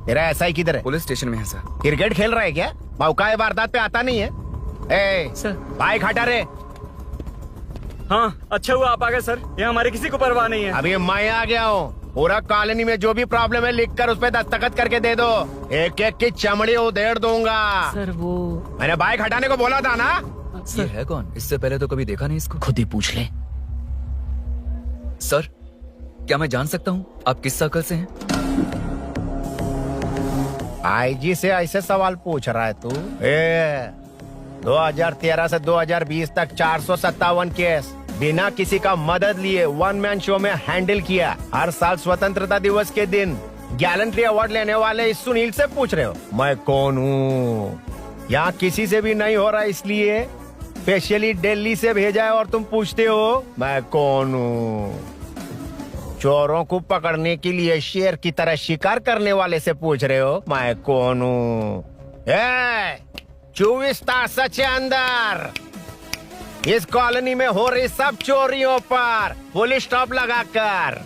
तेरा ऐसा ही किधर है? पुलिस स्टेशन में है सर। क्रिकेट खेल रहा है क्या? मौका वारदात पे आता नहीं है। ए सर। बाइक हटा रे। हाँ, अच्छा हुआ आप आ गए सर, ये हमारे किसी को परवाह नहीं है। अभी मैं आ गया हूँ। पूरा कॉलोनी में जो भी प्रॉब्लम है लिख कर उस पे दस्तखत करके दे दो। एक एक की चमड़ी उधेड़ दूंगा। सर वो मैंने बाइक हटाने को बोला था ना। ये है कौन? इससे पहले तो कभी देखा नहीं इसको। खुद ही पूछ ले। सर, क्या मैं जान सकता हूँ आप किस सर्कल से हैं? आईजी से ऐसे सवाल पूछ रहा है तू? 2013 से 2020 तक 457 केस बिना किसी का मदद लिए वन मैन शो में हैंडल किया। हर साल स्वतंत्रता दिवस के दिन गैलेंट्री अवार्ड लेने वाले इस सुनील से पूछ रहे हो मैं कौन हूँ? यहाँ किसी से भी नहीं हो रहा, इसलिए स्पेशली दिल्ली से भेजा है और तुम पूछते हो मैं कौन हूँ? चोरों को पकड़ने के लिए शेर की तरह शिकार करने वाले से पूछ रहे हो मैं कौन हूँ? 24 तास के अंदर इस कॉलोनी में हो रही सब चोरियों पर पुलिस स्टॉप लगाकर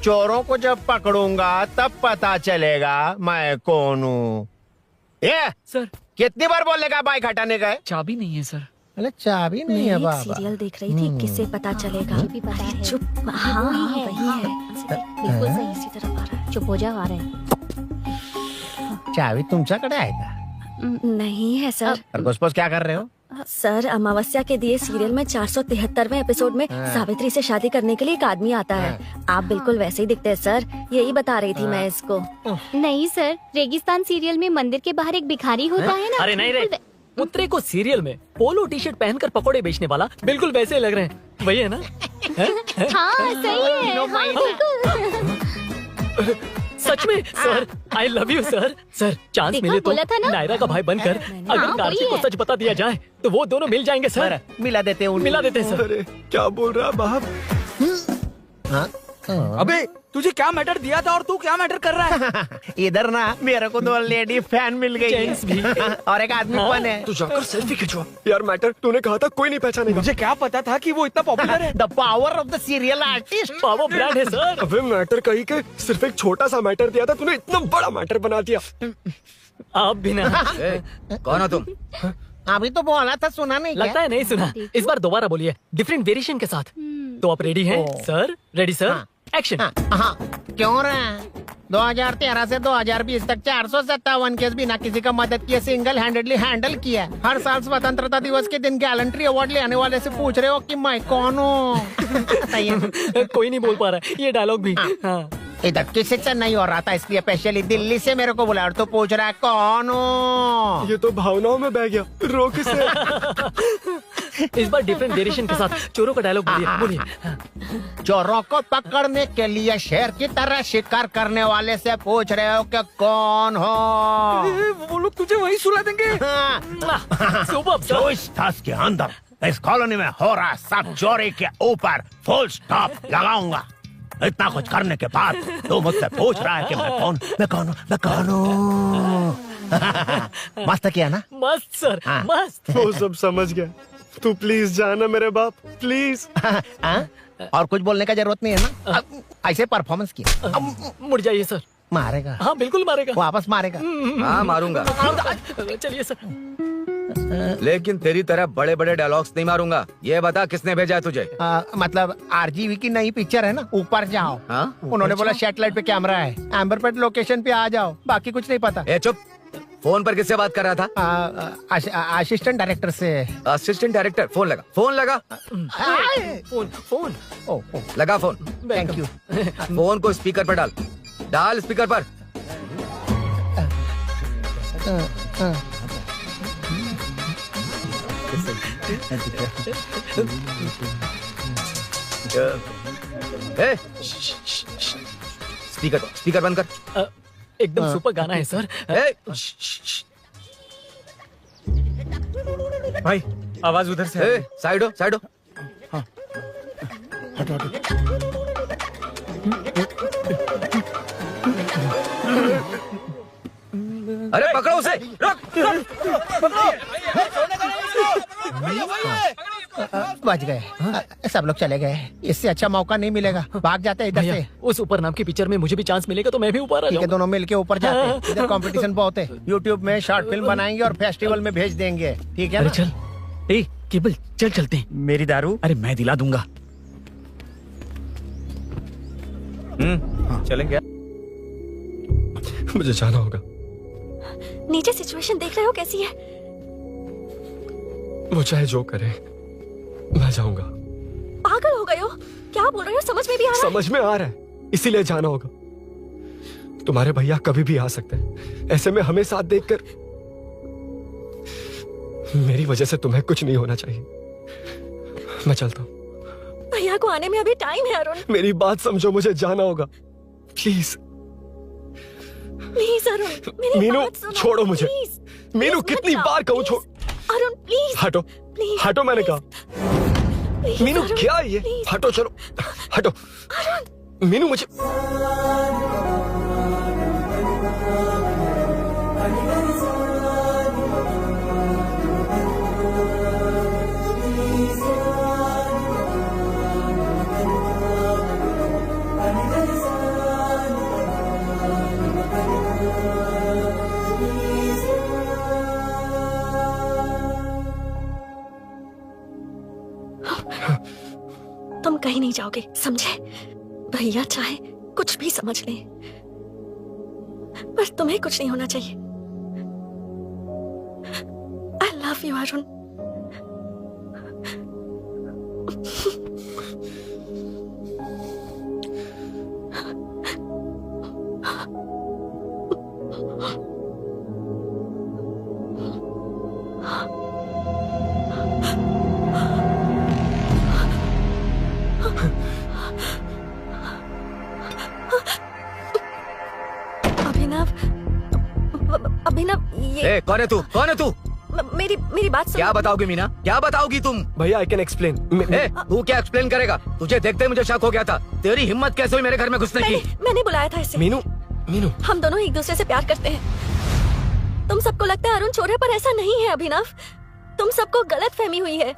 चोरों को जब पकड़ूंगा तब पता चलेगा मैं कौन हूँ। सर, कितनी बार बोलेगा बाइक हटाने का? चाबी नहीं है सर। अरे चाबी नहीं है बाबा। सीरियल देख रही थी, किससे पता चलेगा? भी पता है। चुप। हाँ वही है। बिल्कुल सही, इसी तरफ आ रहा है। चुप हो जाओ, आ रहे हैं। चाबी तुमच्याकडे आहे का? नहीं है सर। खरगोश क्या कर रहे हो? सर, अमावस्या के दिए सीरियल में 473वें एपिसोड में सावित्री से शादी करने के लिए एक आदमी आता है। आप बिल्कुल वैसे ही दिखते हैं सर, यही बता रही थी मैं इसको। नहीं सर, रेगिस्तान सीरियल में मंदिर के बाहर एक भिखारी होता है ना। अरे नहीं रे, पुत्रे को सीरियल में पोलो टी शर्ट पहनकर पकोड़े बेचने वाला बिल्कुल वैसे लग रहे हैं, वही है ना? हाँ सही है, हाँ, बिल्कुल। सच में sir, I love you sir. Sir, chance देखा, मिले तो बोला था ना? नायरा का भाई बनकर अगर कार्तिक को सच बता दिया जाए तो वो दोनों मिल जाएंगे सर। मिला देते हैं मिला देते हैं सर। अरे क्या बोल रहा बाप? अबे तुझे क्या मैटर दिया था और तू क्या मैटर कर रहा है? इधर ना मेरे को 2 लेडी फैन मिल गई जेंट्स भी। और एक आदमी कौन है? तू जाकर सेल्फी खिंचवा। यार मैटर तूने कहा था कोई नहीं पहचानेगा। मुझे क्या पता था कि वो इतना पॉपुलर है। The power of the serial artist. Power brand है सर। अबे मैटर कहीं के सिर्फ एक छोटा सा मैटर दिया था, तूने इतना बड़ा मैटर बना दिया। आप भी ना। कौन हो तुम? अभी तो बोला था, सुना नहीं क्या? लगता है नहीं सुना। इस बार दोबारा बोलिए, डिफरेंट वेरिएशन के साथ। तो आप रेडी हैं सर? Ready sir, action. हाँ, क्यों रहा? 2013 से 2020 तक 457 केस बिना किसी का मदद किए सिंगल हैंडेडली हैंडल किया। हर साल स्वतंत्रता दिवस के दिन गैलेंट्री अवार्ड लेने वाले से पूछ रहे हो कि मैं कौन हूँ? कोई नहीं बोल पा रहा है ये डायलॉग भी। हाँ। इधर किसी से नहीं हो रहा था, इसलिए स्पेशली दिल्ली से मेरे को बुलाया और तू पूछ रहा है कौन हूँ? ये तो भावनाओं में बह गया। रोक इसे। इस बार डिफरेंट वेरिएशन के साथ चोरों का डायलॉग बोलिए, बोलिए। चोरों को पकड़ने के लिए शेर की तरह शिकार करने वाले से पूछ रहे हो कि कौन हो? वो लोग तुझे वही सुला देंगे। Super sir. 24 तास के अंदर इस कॉलोनी में हो रहा सब चोरी के ऊपर फुल स्टॉप लगाऊंगा। इतना कुछ करने के बाद तू मुझसे पूछ रहा है कि मैं कौन हूँ? मस्त किया ना? मस्त सर, हाँ। मस्त। वो सब समझ गया। तू प्लीज जाना मेरे बाप, प्लीज। और कुछ बोलने का जरूरत नहीं है ना? ऐसे परफॉर्मेंस किया। मुड़ जाइए सर। मारेगा? हाँ बिल्कुल मारेगा। वापस मारेगा? हाँ मारूंगा, चलिए सर। लेकिन तेरी तरह बड़े बड़े डायलॉग्स नहीं मारूंगा। ये बता किसने भेजा है तुझे? मतलब आरजीवी की नई पिक्चर है ना, ऊपर जाओ। हाँ? उन्होंने बोला सैटेलाइट पे कैमरा है, एम्बरपेट लोकेशन पे आ जाओ, बाकी कुछ नहीं पता। ए चुप, फोन पर किससे बात कर रहा था? असिस्टेंट डायरेक्टर से। Assistant director? फोन लगा, फोन लगा। फोन लगा फोन। Thank you. फोन को स्पीकर पर डाल, डाल स्पीकर पर। स्पीकर बंद कर। एकदम सुपर गाना है सर। भाई आवाज उधर से। साइड हो, साइड हो। अरे पकड़ो उसे, रुक। बच गए। सब लोग चले गए, इससे अच्छा मौका नहीं मिलेगा, भाग जाते हैं इधर भैया से। उस ऊपर नाम की पिक्चर में मुझे भी चांस मिलेगा तो मैं भी ऊपर आ ठीक है, जाऊंगा। दोनों मिलके ऊपर जाते हैं, इधर कंपटीशन बहुत है। यूट्यूब में शॉर्ट फिल्म बनाएंगे और फेस्टिवल में भेज देंगे, ठीक है अरे ना? चल, ए केबल चल चलते हैं। मेरी दारू अरे मैं दिला दूंगा। चलेंगे। मुझे जाना होगा। नीचे सिचुएशन देख रहे हो कैसी है? वो चाहे जो करे, मैं जाऊंगा। पागल हो गए हो? क्या बोल रहे हो? समझ में भी आ रहा है? समझ में आ रहा है, इसीलिए जाना होगा। तुम्हारे भैया कभी भी आ सकते हैं, ऐसे में हमें साथ देखकर मेरी वजह से तुम्हें कुछ नहीं होना चाहिए। मैं चलता हूँ। भैया को आने में अभी टाइम है अरुण। मेरी बात समझो, मुझे जाना होगा। प्लीज प्लीज अरुण, मेरी मीनू, बात सुनो, छोड़ो मुझे। प्लीज। मीनू, प्लीज कितनी मत बार जाओ, कहूँ, छोड़। प्लीज। अरुण प्लीज हटो, प्लीज, हटो, मैंने कहा। प्लीज, मीनू अरुण, क्या है ये? प्लीज। हटो, चलो, हटो। मीनू, मुझे तुम कहीं नहीं जाओगे, समझे? भैया चाहे कुछ भी समझ लें, पर तुम्हें कुछ नहीं होना चाहिए। I love you Arun. Abhinav, ये ए, कौन है तू? कौन है तू? मेरी बात सुनो। क्या बताओगी मीना? क्या बताओगी तुम? भैया, आई कैन एक्सप्लेन। ए, तू क्या एक्सप्लेन करेगा? तुझे देखते ही मुझे शक हो गया था। तेरी हिम्मत कैसे हुई मेरे घर में घुसने की? मैंने बुलाया था इसे। मीनू, मीनू, हम दोनों एक दूसरे से प्यार करते हैं। तुम सबको लगता है अरुण चोर है, पर ऐसा नहीं है अभिनव। तुम सबको गलत फहमी हुई है।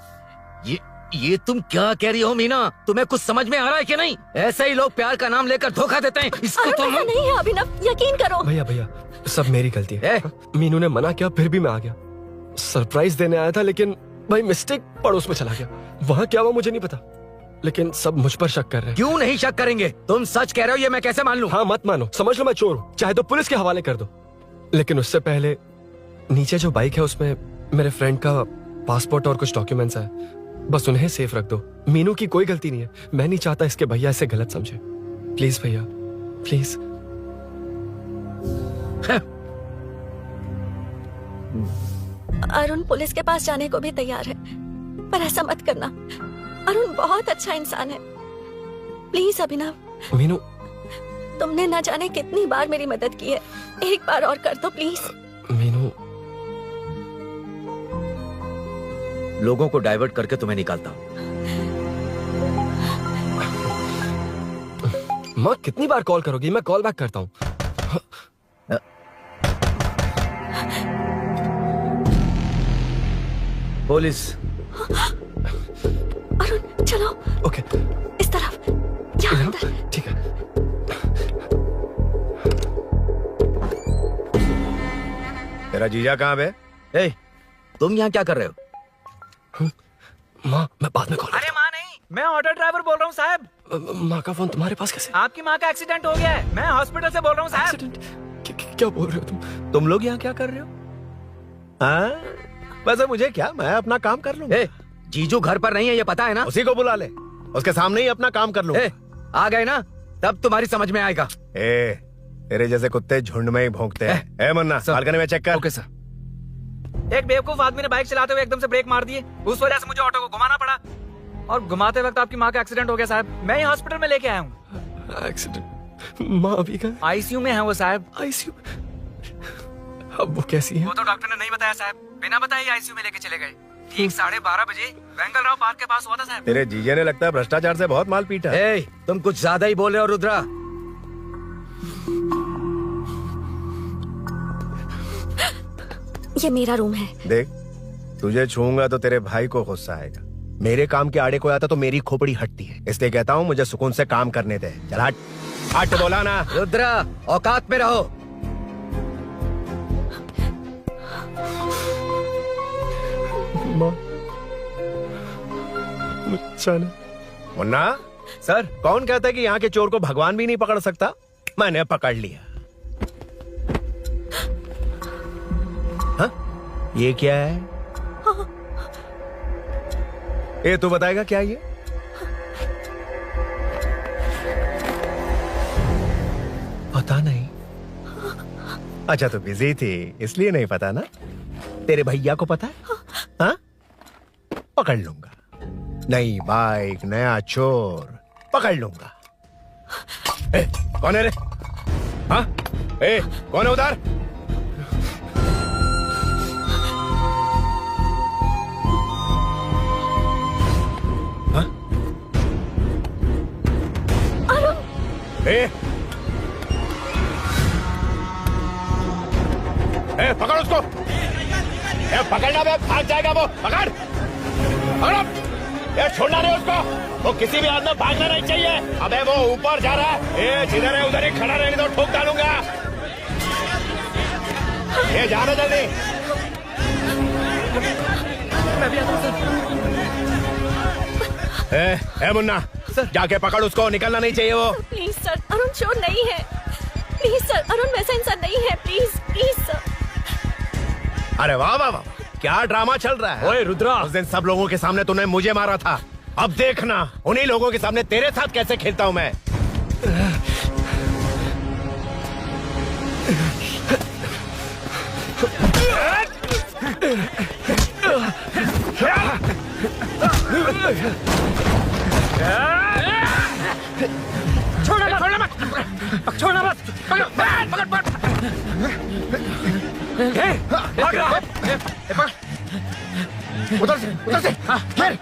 ये तुम क्या कह रही हो मीना? तुम्हें कुछ समझ में आ रहा है कि नहीं? ऐसे ही लोग प्यार का नाम लेकर धोखा देते हैं। इसको अरुण तुम ऐसा नहीं है अभिनव, यकीन करो। भैया, भैया, सब मेरी गलती है। मीनू ने मना किया, फिर भी मैं आ गया। सरप्राइज देने आया था, लेकिन भाई मिस्टेक पड़ोस में चला गया। वहाँ क्या हुआ मुझे नहीं पता, लेकिन सब मुझ पर शक कर रहे हैं। क्यों नहीं शक करेंगे? तुम सच कह रहे हो, ये मैं कैसे मान लूं? हाँ, मत मानो, समझ लो मैं चोर हूँ, चाहे तो पुलिस के हवाले कर दो। लेकिन उससे पहले नीचे जो बाइक है उसमें मेरे फ्रेंड का पासपोर्ट और कुछ डॉक्यूमेंट्स है, बस उन्हें सेफ रख दो। मीनू की कोई गलती नहीं है। मैं नहीं चाहता इसके भैया इसे गलत समझे। प्लीज भैया, प्लीज। अरुण पुलिस के पास जाने को भी तैयार है, पर ऐसा मत करना। अरुण बहुत अच्छा इंसान है। प्लीज अभिनव। मीनू, तुमने न जाने कितनी बार मेरी मदद की है, एक बार और कर दो प्लीज। मीनू, लोगों को डाइवर्ट करके तुम्हें निकालता हूँ। माँ कितनी बार कॉल करोगी? मैं कॉल बैक करता हूँ। पुलिस। अरुण चलो। ओके, इस तरफ, यहाँ अंदर। ठीक है। तेरा जीजा कहाँ पे? ए, तुम यहाँ क्या कर रहे हो? माँ, मैं बाद में कॉल अरे माँ नहीं, मैं ऑटो ड्राइवर बोल रहा हूँ साहब। माँ का फोन तुम्हारे पास कैसे? आपकी माँ का एक्सीडेंट हो गया है, मैं हॉस्पिटल से बोल रहा हूँ साहब। एक्सीडेंट? क्या बोल रहे हो तुम? तुम लोग यहाँ क्या कर रहे हो? हाँ, वैसे मुझे क्या, मैं अपना काम कर लूंगा। ए, जीजू घर पर नहीं है, ये पता है ना? उसी को बुला ले, उसके सामने ही अपना काम कर लूंगा। ए, आ गए ना, तब तुम्हारी समझ में आएगा। ए, तेरे जैसे कुत्ते झुंड में ही भौंकते हैं। ए मन्ना, बालकनी में चेक कर। Okay sir. एक बेवकूफ आदमी ने बाइक चलाते हुए एकदम से ब्रेक मार दिए, उस वजह से मुझे ऑटो को घुमाना पड़ा, और घुमाते वक्त आपकी माँ का एक्सीडेंट हो गया साहब। मैं ही हॉस्पिटल में लेके आया हूँ। एक्सीडेंट? माँ अभी कहाँ? आईसीयू में है वो साहब। आईसीयू? अब वो कैसी है? वो तो डॉक्टर ने नहीं बताया साहब, बिना बताए आईसीयू में लेके चले गए। ठीक 12:30 बजे वेंगल राव पार्क के पास हुआ था साहब। तेरे जीजे ने लगता है भ्रष्टाचार से बहुत माल पीटा। ए, तुम कुछ ज्यादा ही बोल रहे हो रुद्रा। ये मेरा रूम है। देख, तुझे छूऊंगा तो तेरे भाई को गुस्सा आएगा, मेरे काम के आड़े कोई आता तो मेरी खोपड़ी हटती है, इसलिए कहता हूँ मुझे सुकून से काम करने दे। चल हट, हट बोला ना। रुद्रा, औकात में रहो। मुन्ना सर, कौन कहता है कि यहाँ के चोर को भगवान भी नहीं पकड़ सकता? मैंने पकड़ लिया। हाँ? ये क्या है? ये तू बताएगा क्या ये? पता नहीं। अच्छा तो बिजी थी इसलिए नहीं पता ना? तेरे भैया को पता है? हाँ? पकड़ लूंगा। नई बाइक, नया चोर, पकड़ लूंगा। ए, कौन है रे? हाँ? ए, कौन है उधर? हाँ? पकड़ उसको। पकड़ना बे, भाग जाएगा वो। पकड़, पकड़ो। ये छोड़ना नहीं उसको। वो किसी भी हाथ में भागना नहीं चाहिए। अबे वो ऊपर जा रहा है। ये जिधर है उधर ही खड़ा रहने दो, ठोक डालूंगा। ये जाना जल्दी। मैं भी आता हूँ सर। ए मुन्ना, जाके पकड़ उसको, निकलना नहीं चाहिए वो। प्लीज सर, अरुण चोर नहीं है। प्लीज सर, अरुण वैसा इंसान नहीं है। Please please sir. अरे वाह वाह वाह, क्या ड्रामा चल रहा है। ओए रुद्रा, उस दिन सब लोगों के सामने तूने मुझे मारा था, अब देखना उन्हीं लोगों के सामने तेरे साथ कैसे खेलता हूं मैं। छोड़ना मत, छोड़ना मत। पकड़, पकड़, पकड़। भाग रहा है। उधर से घेर।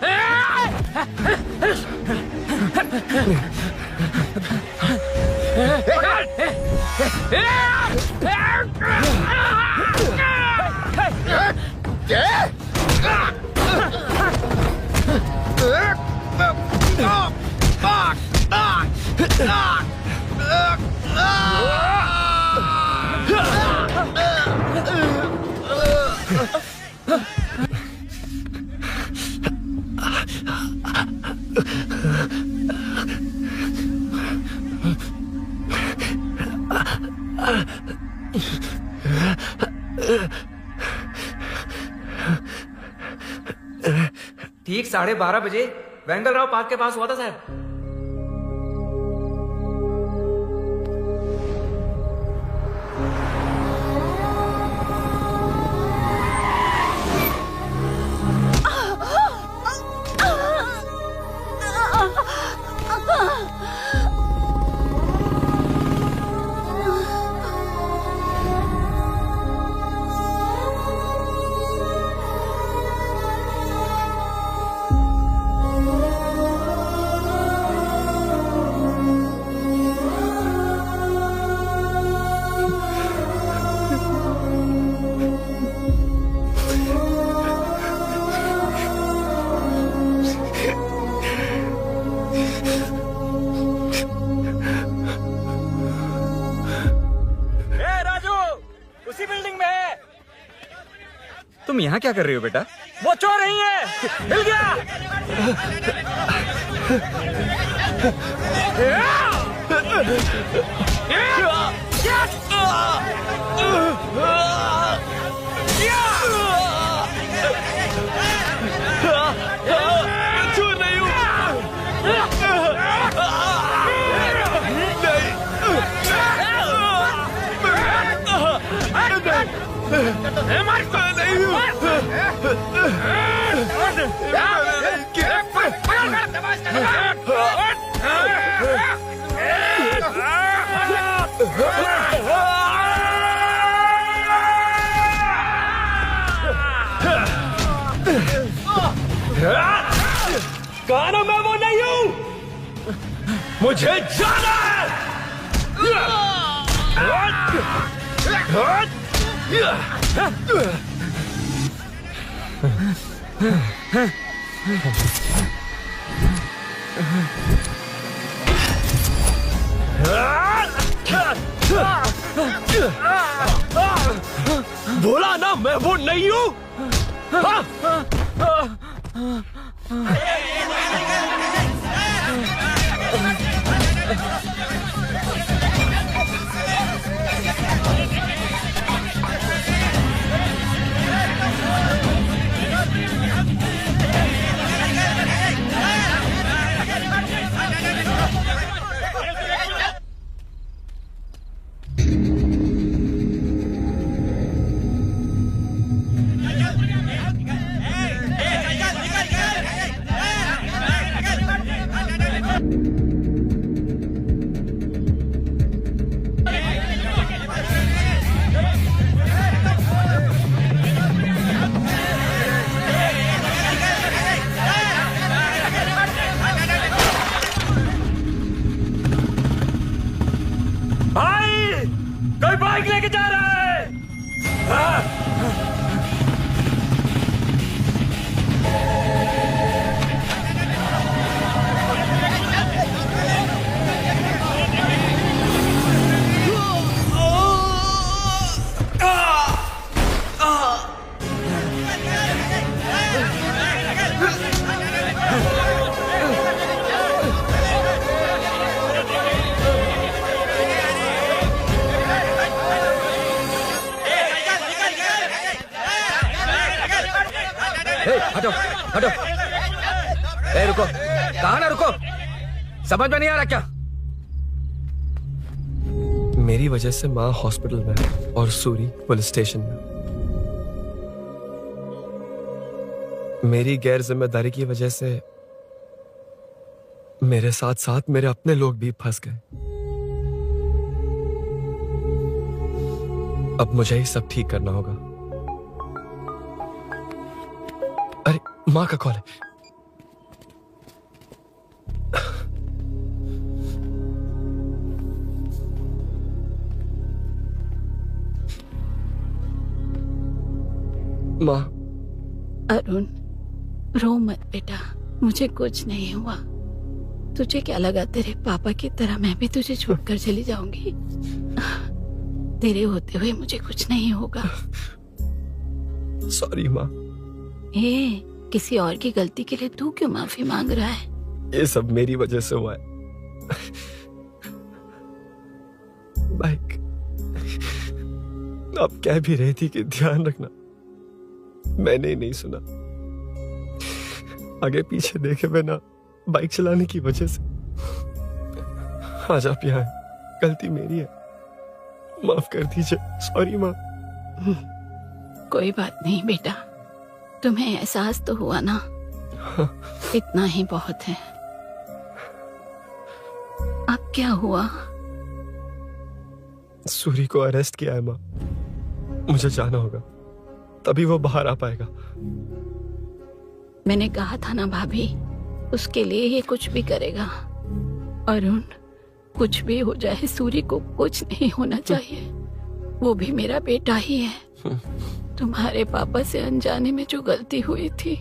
ठीक 12:30 बजे वेंगल राव पार्क के पास हुआ था साहब। तुम यहाँ क्या कर रही हो बेटा? वो चोर नहीं है, हिल गया। चोर नहीं हूँ। कानों में वो नहीं हूँ, मुझे जाना है। बोला ना मैं वो नहीं हूँ। भाई कोई बाइक लेके जा रहा है। हटो हटो। ए रुको, कहा ना रुको, समझ में नहीं आ रहा क्या? मेरी वजह से माँ हॉस्पिटल में है और सूरी पुलिस स्टेशन में। मेरी गैर जिम्मेदारी की वजह से मेरे साथ साथ मेरे अपने लोग भी फंस गए। अब मुझे ही सब ठीक करना होगा। अरे माँ का कॉल है। माँ। अरुण, रो मत बेटा, मुझे कुछ नहीं हुआ। तुझे क्या लगा तेरे पापा की तरह मैं भी तुझे छोड़कर चली जाऊंगी? तेरे होते हुए मुझे कुछ नहीं होगा। सॉरी माँ। ए, किसी और की गलती के लिए तू क्यों माफी मांग रहा है? ये सब मेरी वजह से हुआ है। बाइक आप कह भी रही थी कि ध्यान रखना, मैंने ही नहीं सुना। आगे पीछे देखे बिना बाइक चलाने की वजह से आज आप यहाँ हैं। गलती मेरी है, माफ कर दीजिए। सॉरी माँ। कोई बात नहीं बेटा, तुम्हें एहसास तो हुआ ना, इतना ही बहुत है। अब क्या हुआ? सूरी को अरेस्ट किया है माँ, मुझे जाना होगा, तभी वो बाहर आ पाएगा। मैंने कहा था ना भाभी, उसके लिए ये कुछ भी करेगा। अरुण, कुछ भी हो जाए सूरी को कुछ नहीं होना चाहिए। वो भी मेरा बेटा ही है। तुम्हारे पापा से अनजाने में जो गलती हुई थी,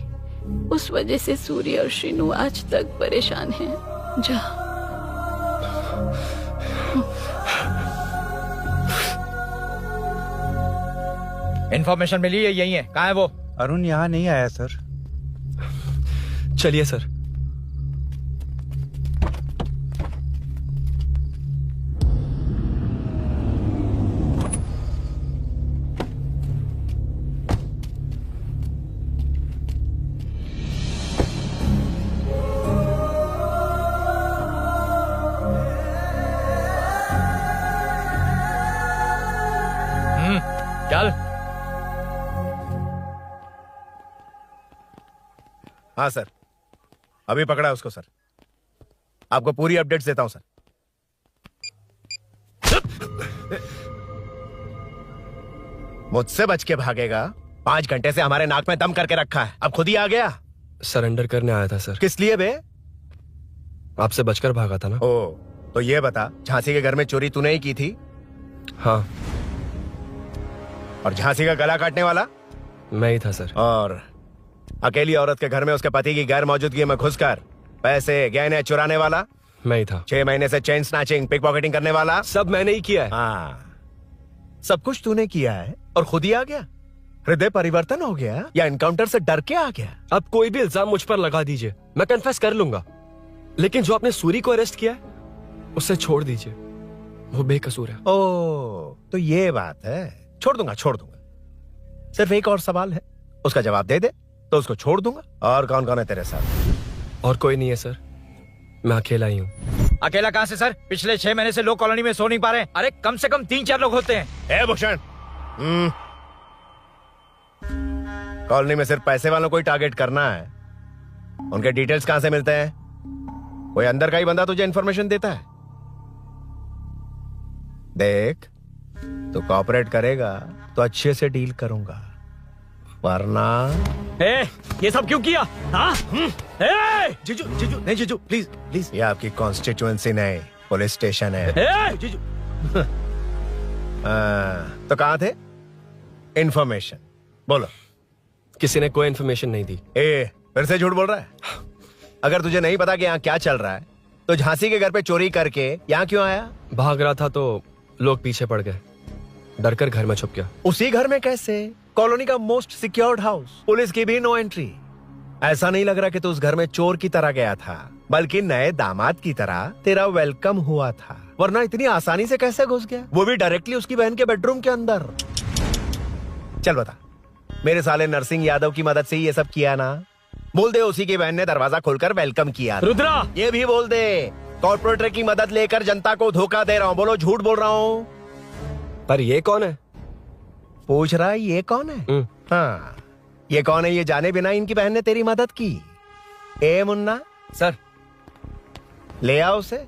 उस वजह से सूरी और श्रीनू आज तक परेशान हैं। जा। इन्फॉर्मेशन मिली है, यही है। कहाँ है वो? अरुण यहाँ नहीं आया सर। चलिए सर। चल। हाँ सर, अभी पकड़ा उसको सर। आपको पूरी अपडेट्स देता हूं सर। मुझसे बच के भागेगा? 5 घंटे से हमारे नाक में दम करके रखा है, अब खुद ही आ गया। सरेंडर करने आया था सर। किस लिए बे? आपसे बचकर भागा था ना। ओ, तो ये बता, झांसी के घर में चोरी तूने ही की थी? हाँ। और झांसी का गला काटने वाला? मैं ही था सर। और अकेली औरत के घर में उसके पति की गैर मौजूदगी में घुसकर पैसे गहने चुराने वाला, मैं ही था। 6 महीने से चेन स्नैचिंग, पिक पॉकेटिंग करने वाला, सब मैंने ही किया है। हाँ, सब कुछ तूने किया है और खुद ही आ गया। हृदय परिवर्तन हो गया या एनकाउंटर से डर के आ गया? अब कोई भी इल्जाम मुझ पर लगा दीजिए, मैं कन्फेस कर लूंगा, लेकिन जो आपने सूरी को अरेस्ट किया है उसे छोड़ दीजिए, वो बेकसूर है। ओ, तो ये बात है। छोड़ दूंगा, छोड़ दूंगा। सिर्फ एक और सवाल है, उसका जवाब दे दे तो उसको छोड़ दूंगा। और कौन कौन है तेरे साथ? और कोई नहीं है सर, मैं अकेला ही हूँ। अकेला कहाँ से सर? पिछले 6 महीने से लोग कॉलोनी में सो नहीं पा रहे। अरे कम से कम 3-4 लोग होते हैं। ए भूषण, कॉलोनी में सिर्फ पैसे वालों को ही टारगेट करना है। उनके डिटेल्स कहां से मिलते हैं? कोई अंदर का ही बंदा तुझे इंफॉर्मेशन देता है? देख, तू कोऑपरेट करेगा तो अच्छे से डील करूंगा, वरना ये सब क्यों किया? हाँ? जीजू जीजू नहीं, जीजू प्लीज प्लीज, ये आपकी कॉन्स्टिट्यूएंसी नहीं, पुलिस स्टेशन है। जीजू तो कहां थे? इंफॉर्मेशन बोलो। किसी ने कोई इन्फॉर्मेशन नहीं दी। फिर से झूठ बोल रहा है? अगर तुझे नहीं पता कि यहाँ क्या चल रहा है तो झांसी के घर पे चोरी करके यहाँ क्यों आया? भाग रहा था तो लोग पीछे पड़ गए, डरकर घर में छुप गया। उसी घर में कैसे? कॉलोनी का मोस्ट सिक्योर्ड हाउस, पुलिस की भी नो एंट्री। ऐसा नहीं लग रहा कि तू उस घर में चोर की तरह गया था, बल्कि नए दामाद की तरह तेरा वेलकम हुआ था। वरना इतनी आसानी से कैसे घुस गया, वो भी डायरेक्टली उसकी बहन के बेडरूम के अंदर? चल बता, मेरे साले नरसिंह यादव की मदद से ही ये सब किया ना? बोल दे उसी की बहन ने दरवाजा खोलकर वेलकम किया। रुद्रा, ये भी बोल दे कॉर्पोरेटर की मदद लेकर जनता को धोखा दे रहा हूँ। बोलो झूठ बोल रहा हूँ? पर ये कौन है? पूछ रहा है ये कौन है? हाँ, ये कौन है ये जाने बिना इनकी बहन ने तेरी मदद की। ए मुन्ना सर, ले आओ उसे।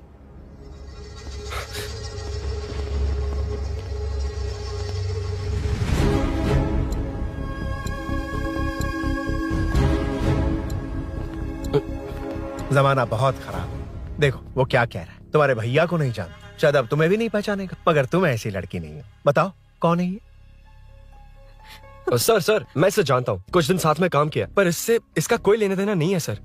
जमाना बहुत खराब है। देखो वो क्या कह रहा है, तुम्हारे भैया को नहीं जानता, शायद अब तुम्हें भी नहीं पहचानेगा, मगर तुम ऐसी लड़की नहीं हो। बताओ कौन है ये? सर मैं इसे जानता हूँ, कुछ दिन साथ में काम किया, पर इससे इसका कोई लेना देना नहीं है सर।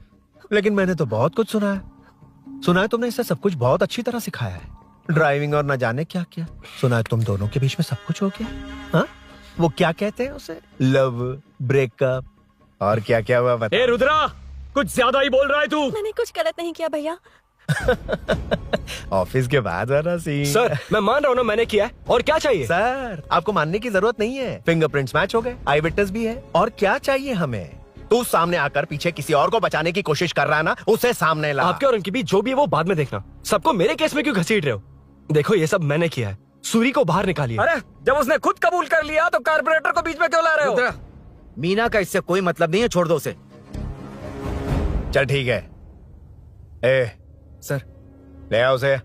लेकिन मैंने तो बहुत कुछ सुना है। सुना है तुमने इसे सब कुछ बहुत अच्छी तरह सिखाया है, ड्राइविंग और न जाने क्या क्या। सुना है तुम दोनों के बीच में सब कुछ हो गया। हाँ, वो क्या कहते हैं उसे, लव, ब्रेकअप और क्या क्या हुआ बता। रुद्रा, कुछ ज्यादा ही बोल रहा है तू। मैंने कुछ गलत नहीं किया भैया। ऑफिस के बाद वाला सीन। सर मैं मान रहा हूँ ना मैंने किया है, और क्या चाहिए? सर आपको मानने की जरूरत नहीं है, फिंगरप्रिंट्स मैच हो गए, आई विटनेस भी है, और क्या चाहिए हमें? तू सामने आकर पीछे किसी और को बचाने की कोशिश कर रहा है ना, उसे सामने ला। आपके और उनके बीच जो भी है वो बाद में देखना, सबको मेरे केस में क्यों घसीट रहे हो? देखो ये सब मैंने किया है, सूरी को बाहर निकालिए। अरे जब उसने खुद कबूल कर लिया तो कारपोरेटर को बीच में क्यों ला रहे हो? मीना का इससे कोई मतलब नहीं है, छोड़ दो उसे। चल ठीक है। ए सर, ले आओ उसे।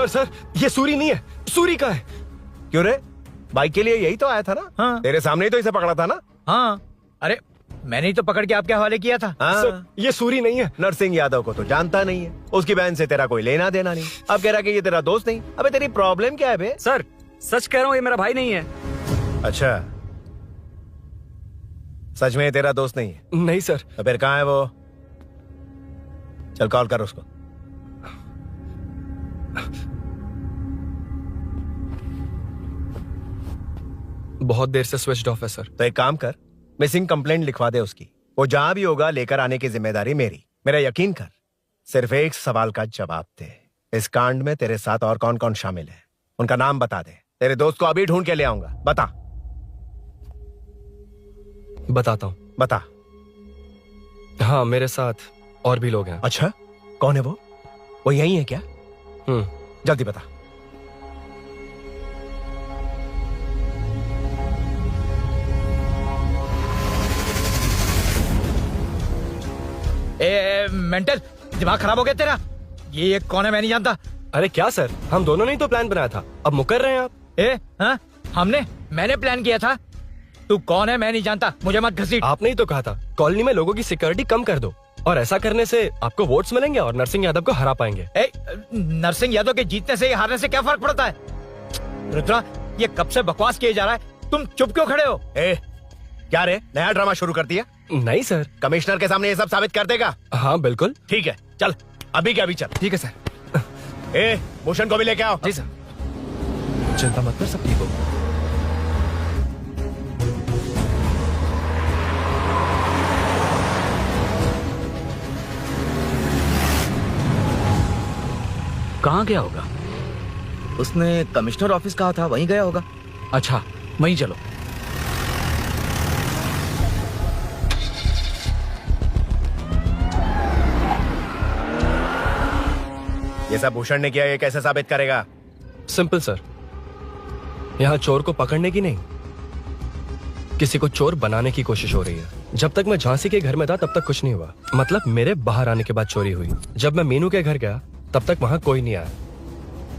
सर ये सूरी नहीं है, सूरी का है। क्यों रे, बाइक के लिए यही तो आया था ना? हाँ। तेरे सामने ही तो इसे पकड़ा था ना? हाँ, अरे मैंने ही तो पकड़ के आपके हवाले किया था। हाँ। सर ये सूरी नहीं है। नरसिंह यादव को तो जानता नहीं है, उसकी बहन से तेरा कोई लेना देना नहीं, अब कह रहा कि ये तेरा दोस्त नहीं। अबे तेरी प्रॉब्लम क्या है बे? सर सच कह रहा हूँ, ये मेरा भाई नहीं है। अच्छा, सच में ये तेरा दोस्त नहीं है? नहीं सर। तो फिर कहाँ है वो? चल कॉल कर उसको। बहुत देर से स्विच ऑफ है सर। तो एक काम कर, मिसिंग कंप्लेंट लिखवा दे उसकी, वो जहां भी होगा लेकर आने की जिम्मेदारी मेरी। मेरा यकीन कर, सिर्फ एक सवाल का जवाब दे, इस कांड में तेरे साथ और कौन कौन शामिल है, उनका नाम बता दे। तेरे दोस्त को अभी ढूंढ के ले आऊंगा। बता। बताता हूँ। बता। हाँ मेरे साथ और भी लोग हैं। अच्छा, कौन है वो यही है क्या? जल्दी बता। मेंटल दिमाग खराब हो गया तेरा? ये कौन है, मैं नहीं जानता। अरे क्या सर, हम दोनों ने ही तो प्लान बनाया था, अब मुकर रहे हैं आप? हाँ? मैंने प्लान किया था। तू कौन है मैं नहीं जानता, मुझे मत घसीट। आपने ही तो कहा था कॉलोनी में लोगों की सिक्योरिटी कम कर दो, और ऐसा करने से आपको वोट्स मिलेंगे और नरसिंह यादव को हरा पाएंगे। नरसिंह यादव के जीतने से हारने से क्या फर्क पड़ता है? रुद्रा, ये कब से बकवास किए जा रहा है, तुम चुप क्यों खड़े हो? क्या रे, नया ड्रामा शुरू कर दिया? नहीं सर। कमिश्नर के सामने ये सब साबित कर देगा? हाँ बिल्कुल। ठीक है, चल अभी क्या अभी चल। ठीक है सर। भूषण को भी लेके आओ। जी सर। चिंता मत कर, सब ठीक होगा। कहाँ गया होगा? उसने कमिश्नर ऑफिस कहा था, वहीं गया होगा। अच्छा, वहीं चलो। ये सब भूषण ने किया, ये कैसे साबित करेगा? सिंपल सर, यहाँ चोर को पकड़ने की नहीं, किसी को चोर बनाने की कोशिश हो रही है। जब तक मैं झांसी के घर में था तब तक कुछ नहीं हुआ, मतलब मेरे बाहर आने के बाद चोरी हुई। जब मैं मीनू के घर गया तब तक वहाँ कोई नहीं आया।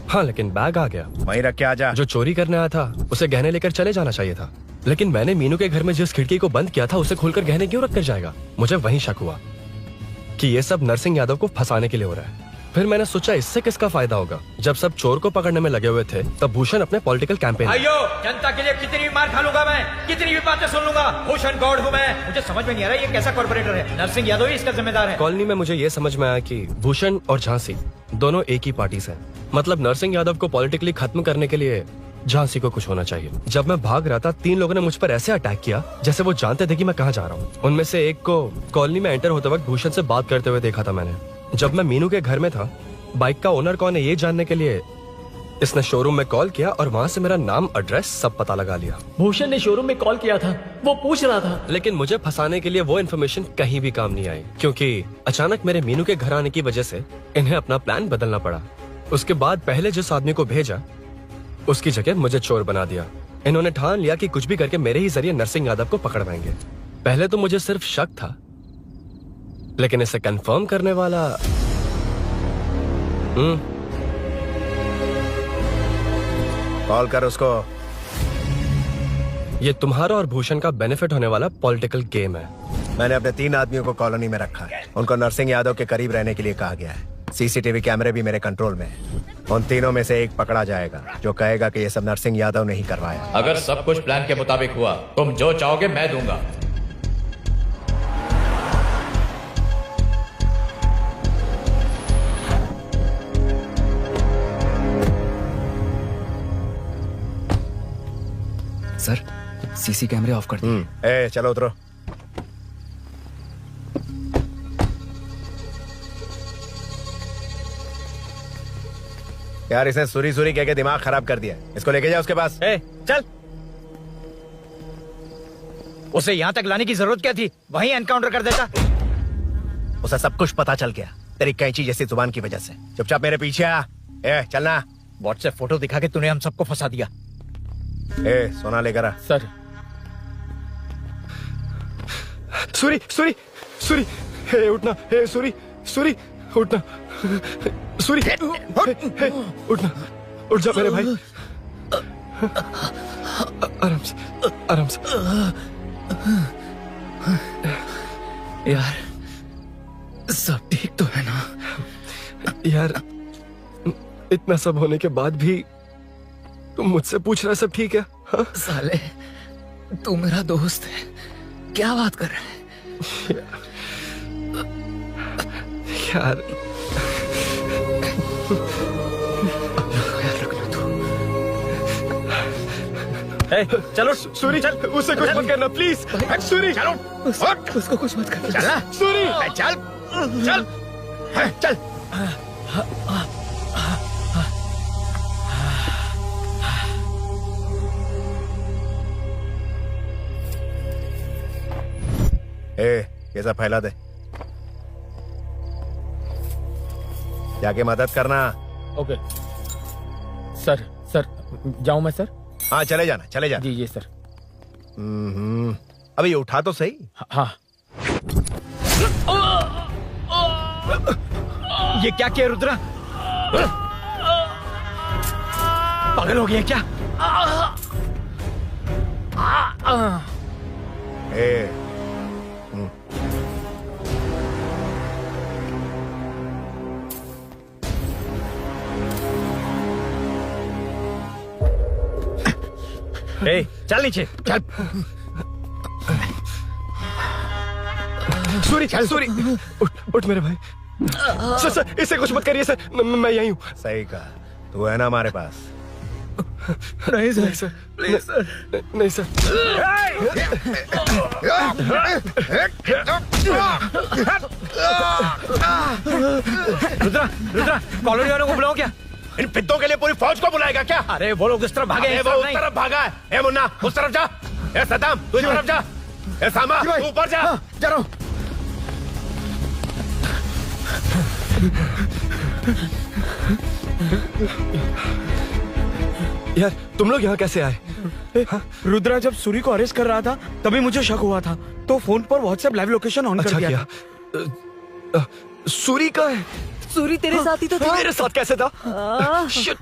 हाँ, लेकिन बैग आ गया। वहीं रख के आ जा। जो चोरी करने आया था उसे गहने लेकर चले जाना चाहिए था, लेकिन मैंने मीनू के घर में जिस खिड़की को बंद किया था उसे खोलकर गहने क्यों रख कर जाएगा? मुझे वहीं शक हुआ कि ये सब नरसिंह यादव को फंसाने के लिए हो रहा है। फिर मैंने सोचा इससे किसका फायदा होगा। जब सब चोर को पकड़ने में लगे हुए थे तब भूषण अपने पॉलिटिकल कैंपेन। अयो, जनता के लिए कितनी भी मार खा लूंगा मैं, कितनी भी बातें सुन लूंगा, भूषण गौड़ हूँ मैं। मुझे समझ में नहीं आ रहा ये कैसा कॉर्पोरेटर है। नरसिंह यादव ही इसका जिम्मेदार है। कॉलोनी में मुझे ये समझ में आया कि भूषण और झांसी दोनों एक ही पार्टी से, मतलब नरसिंह यादव को पॉलिटिकली खत्म करने के लिए झांसी को कुछ होना चाहिए। जब मैं भाग रहा था 3 लोगों ने मुझ पर ऐसे अटैक किया जैसे वो जानते थे कि मैं कहाँ जा रहा हूँ। उनमें से एक को कॉलोनी में एंटर होते वक्त भूषण से बात करते हुए देखा था मैंने। जब मैं मीनू के घर में था, बाइक का ओनर कौन है ये जानने के लिए इसने शोरूम में कॉल किया और वहाँ से मेरा नाम, एड्रेस सब पता लगा लिया। भूषण ने शोरूम में कॉल किया था, वो पूछ रहा था। लेकिन मुझे फंसाने के लिए वो इन्फॉर्मेशन कहीं भी काम नहीं आई, क्योंकि अचानक मेरे मीनू के घर आने की वजह से इन्हें अपना प्लान बदलना पड़ा। उसके बाद पहले जिस आदमी को भेजा उसकी जगह मुझे चोर बना दिया। इन्होंने ठान लिया कि कुछ भी करके मेरे ही जरिए नरसिंह यादव को पकड़वाएंगे। पहले तो मुझे सिर्फ शक था, लेकिन इसे कंफर्म करने वाला कॉल कर उसको। ये तुम्हारा और भूषण का बेनिफिट होने वाला पॉलिटिकल गेम है। मैंने अपने 3 आदमियों को कॉलोनी में रखा है। उनको नरसिंह यादव के करीब रहने के लिए कहा गया है। सीसीटीवी कैमरे भी मेरे कंट्रोल में है। उन तीनों में से एक पकड़ा जाएगा जो कहेगा कि ये सब नरसिंह यादव ने ही करवाया। अगर सब कुछ प्लान के मुताबिक हुआ, तुम जो चाहोगे मैं दूंगा। सर, सीसी कैमरे ऑफ कर दिए। चलो उतरो। यार इसने सुरी सुरी कह के दिमाग खराब कर दिया। इसको लेके जाओ उसके पास। चल, उसे यहाँ तक लाने की जरूरत क्या थी? वहीं एनकाउंटर कर देता। उसे सब कुछ पता चल गया तेरी कैंची जैसी जुबान की वजह से। चुपचाप मेरे पीछे आ। चलना। व्हाट्सएप फोटो दिखा के तूने हम सबको फंसा दिया। सोना लेकर आ। सर, सूरी सूरी सूरी, हे उठना। हे सूरी सूरी, उठना। सूरी, हे उठना। उठ जा मेरे भाई। आराम से, आराम से। यार, सब ठीक तो है ना? यार, इतना सब होने के बाद भी तुम मुझसे पूछ रहा है सब ठीक है? हाँ? साले, तू मेरा दोस्त है, क्या बात कर रहा है? यार रखना तू। चलो सूरी, चल, उसे कुछ मत करना प्लीज। सूरी, चलो, उसको कुछ मत करना। चलना। सूरी, चल चल चल। ये सब फैला दे। जाके मदद करना। Okay sir. सर, जाऊं मैं सर? हाँ, चले जाना, चले जाना। जी सर। अभी ये उठा तो सही। हाँ। ये क्या किया रुद्रा? पागल हो गया क्या? ए, चल नीचे चल। सूरी सूरी उठ मेरे भाई। सर इसे कुछ मत करिए सर, मैं यहीं हूँ। सही कहा, तू है ना हमारे पास। नहीं सर, प्लीज सर, नहीं सर। रुद्रा कॉलोनी वालों को बुलाओ क्या? इन पिद्दों के लिए पूरी फौज को बुलाएगा क्या? अरे वो लोग उस तरफ भागे हैं, वो उस तरफ भागा है। ए मुन्ना उस तरफ जा। ए सदाम तू इस तरफ जा। ए सामा तू ऊपर जा। जा रहा हूं। यार तुम लोग यहाँ कैसे आए? रुद्रा जब सूरी को अरेस्ट कर रहा था तभी मुझे शक हुआ था, तो फोन पर व्हाट्सएप लाइव लोकेशन ऑन कर दिया था। सूरी का है? सूरी तेरे साथ ही तो था। मेरे साथ कैसे था? शिट।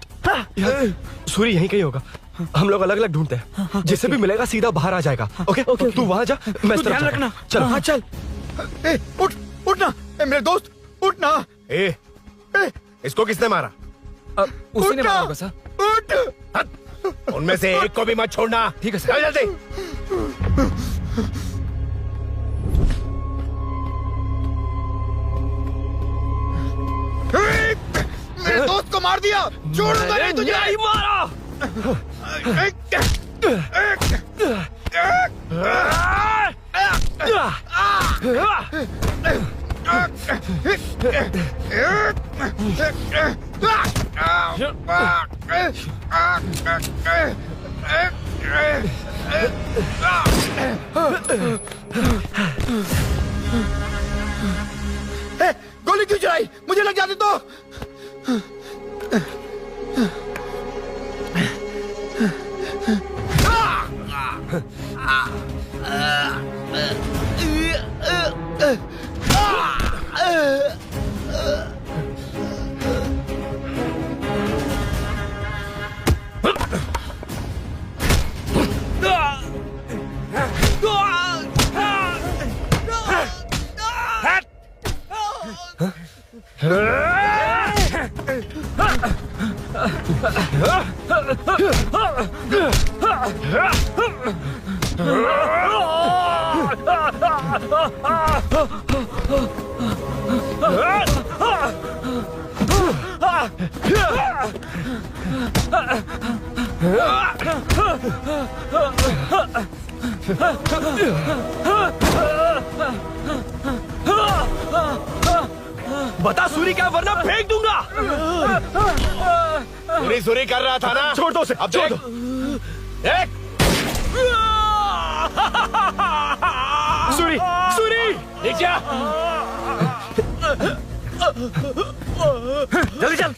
यार सूरी यहीं कहीं होगा, हम लोग अलग अलग ढूंढते हैं। जिसे भी मिलेगा सीधा बाहर आ जाएगा। ओके तू वहां जा, मैं इस तरफ ध्यान रखना। चल। हाँ चल। उठ ना मेरे दोस्त, उठ ना। ए, इसको किसने मारा? उसी ने मारा होगा सर। उनमें से एक को भी मत छोड़ना। ठीक है सर। चल जल्दी। मेरे दोस्त को मार दिया, छोड़ूंगा नहीं तुझे। नहीं मारा। गोली क्यों चलाई? मुझे लग जाती तो। बता सूरी क्या, वरना फेंक दूंगा। सूरी कर रहा था ना? छोड़ दो उसे, अब छोड़ देख। दो। देख। सूरी सूरी नीचे आ। जल्दी चल।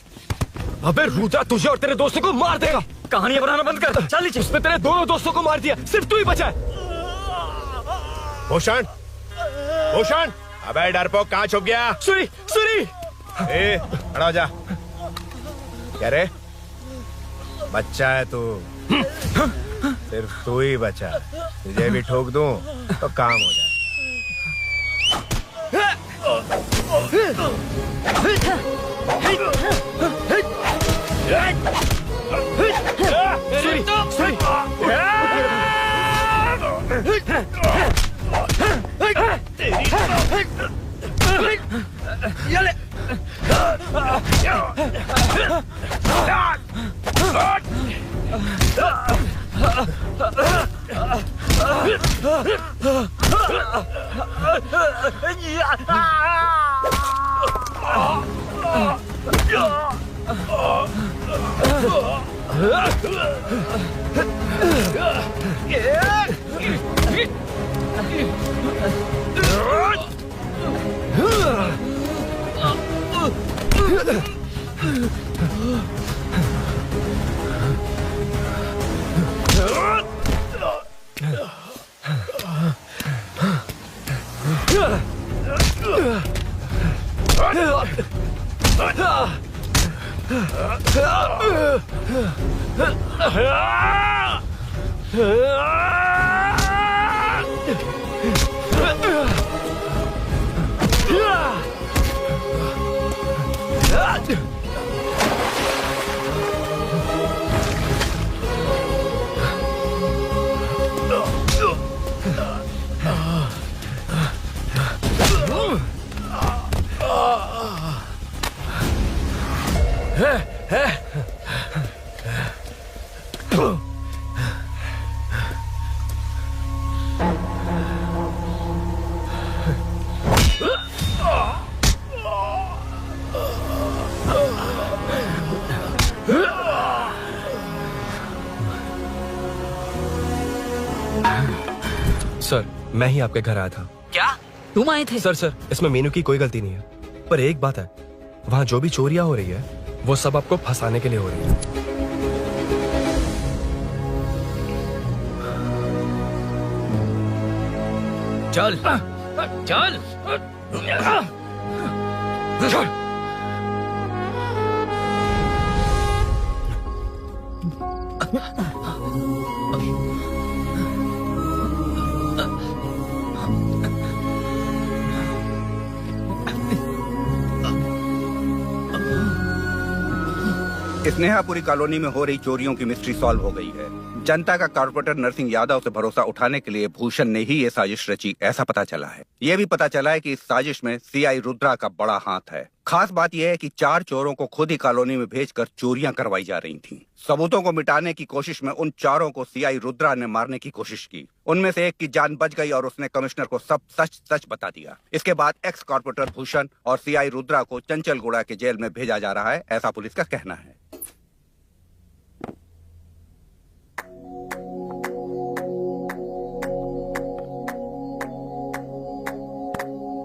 अबे रुद्रा तुझे और तेरे दोस्तों को मार देगा। कहानियां बनाना बंद कर, चल नीचे। उसने तेरे दोनों दोस्तों को मार दिया, सिर्फ तू ही बचा है। भूषण, भूषण, अबे डरपोक कहाँ छुप गया? सूरी सूरी। ए, खड़ा हो जा। क्या रे? बच्चा है तू, सिर्फ तू ही बचा। तुझे भी ठोक दूं तो काम हो जाए। सूरी सूरी। सर, मैं ही आपके घर आया था। क्या तुम आए थे? सर, इसमें मीनू की कोई गलती नहीं है, पर एक बात है, वहाँ जो भी चोरियां हो रही है वो सब आपको फंसाने के लिए हो रही है। चल चल चल। स्नेहापुरी कॉलोनी में हो रही चोरियों की मिस्ट्री सॉल्व हो गई है। जनता का कॉर्पोरेटर नरसिंह यादव से भरोसा उठाने के लिए भूषण ने ही ये साजिश रची, ऐसा पता चला है। ये भी पता चला है कि इस साजिश में सीआई रुद्रा का बड़ा हाथ है। खास बात यह है कि 4 चोरों को खुद ही कॉलोनी में भेजकर चोरियां करवाई जा रही थीं। सबूतों को मिटाने की कोशिश में उन 4 को सीआई रुद्रा ने मारने की कोशिश की। उनमें से एक की जान बच गई और उसने कमिश्नर को सब सच सच बता दिया। इसके बाद एक्स कॉर्पोरेटर भूषण और सीआई रुद्रा को चंचलगुड़ा के जेल में भेजा जा रहा है, ऐसा पुलिस का कहना है।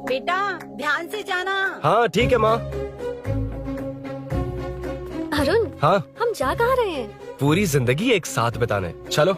बेटा ध्यान से जाना। हाँ ठीक है माँ। अरुण, हाँ, हम जा कहाँ रहे हैं? पूरी जिंदगी एक साथ बिताने। चलो।